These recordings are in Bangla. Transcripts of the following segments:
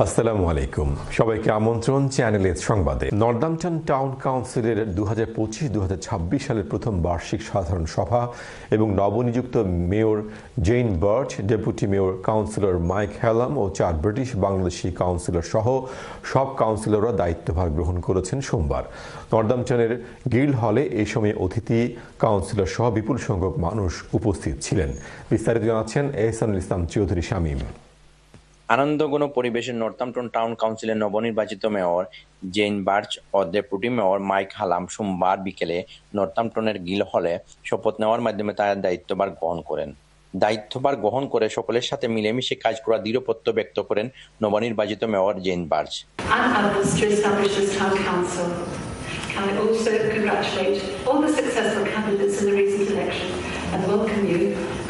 আসসালামু আলাইকুম, সবাইকে আমন্ত্রণ চ্যানেলের সংবাদে। নর্দাম্পটন টাউন কাউন্সিলের 2025-2026 সালের প্রথম বার্ষিক সাধারণ সভা এবং নবনিযুক্ত mayor Jane Birch, deputy mayor councillor Mike Hallam ও 4 ব্রিটিশ বাংলাদেশি কাউন্সিলর সহ সব কাউন্সিলররা দায়িত্বভার গ্রহণ করেছেন সোমবার। নর্দাম্পটনের গিল্ড হলে এই সময় অতিথি কাউন্সিলর সহ বিপুল সংখ্যক মানুষ উপস্থিত ছিলেন। বিস্তারিত জানাচ্ছেন এহসানুল ইসলাম চৌধুরী শামীম। আনন্দঘন পরিবেশে নর্দাম্পটন টাউন কাউন্সিলের নবনির্বাচিত মেয়র জেইন বার্চ ও ডেপুটি মেয়র মাইক হালাম সোমবার বিকেলে নর্দাম্পটনের গিল হলে শপথ নেওয়ার মাধ্যমে তারা দায়িত্বভার গ্রহণ করেন। দায়িত্বভার গ্রহণ করে সকলের সাথে মিলেমিশে কাজ করার দৃঢ়প্রত্য ব্যক্ত করেন নবনির্বাচিত mayor Jane Birch. Can I also congratulate all the successful candidates in the recent election and welcome you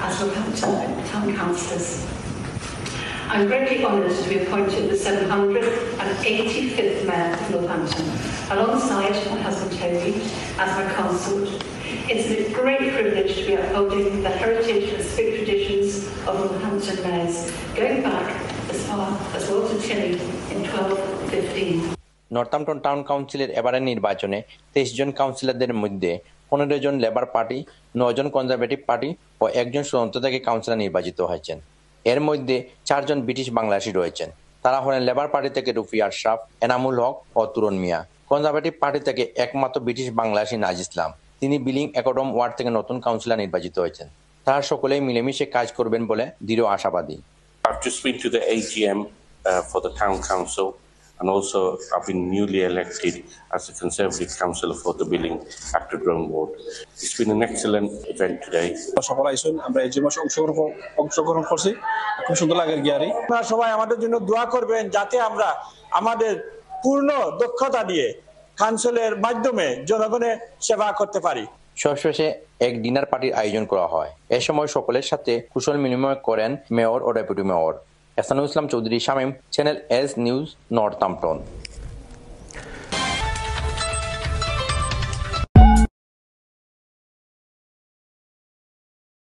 as Northampton Town Councillors. I'm greatly honoured to be appointed the 785th Mayor of Northampton, alongside my husband Toby as my consort. It's a great privilege to be upholding the heritage and spirit traditions of Northampton mayors, going back as far as Walter Tilley in 1215. Northampton town কাউন্সিলের এবারের নির্বাচনে 23 জন কাউন্সিলরদের মধ্যে 15 জন লেবার পার্টি, 9 জন কনজারভেটিভ পার্টি ও 1 জন স্বতন্ত্র থেকে কাউন্সিলর নির্বাচিত হয়েছেন। এর মধ্যে 4 জন ব্রিটিশ বাংলাদেশি রয়েছেন। তারা হলেন লেবার পার্টি থেকে রুফি আশরাফ, এনামুল হক ও তুরন মিয়া। কনজারভেটিভ পার্টি থেকে একমাত্র ব্রিটিশ বাংলাদেশি নাজ ইসলাম, তিনি বিলিং একডম ওয়ার্ড থেকে নতুন কাউন্সিলর নির্বাচিত হয়েছেন। তারা সকলেই মিলেমিশে কাজ করবেন বলে দৃঢ় আশাবাদী। I've just been to the AGM for the town council, and also I've been newly elected as the Conservative councillor for the Billing Actrodrome ward. It's been an excellent event today. সকল আইসুন, আমরা এই জিনিসে অংশগ্রহণ করছি, খুব সুন্দর লাগে গিয়ারি। আপনারা সবাই আমাদের জন্য দোয়া করবেন যাতে আমরা আমাদের পূর্ণ দক্ষতা দিয়ে কাউন্সিলের মাধ্যমে জনগণের সেবা করতে পারি। সবশেষে এক ডিনার পার্টির আয়োজন করা হয়। এ সময় সকলের সাথে কুশল বিনিময় করেন মেয়র ও deputy mayor. Ehsanul Islam Chowdhury Shamim, channel S news, Northampton.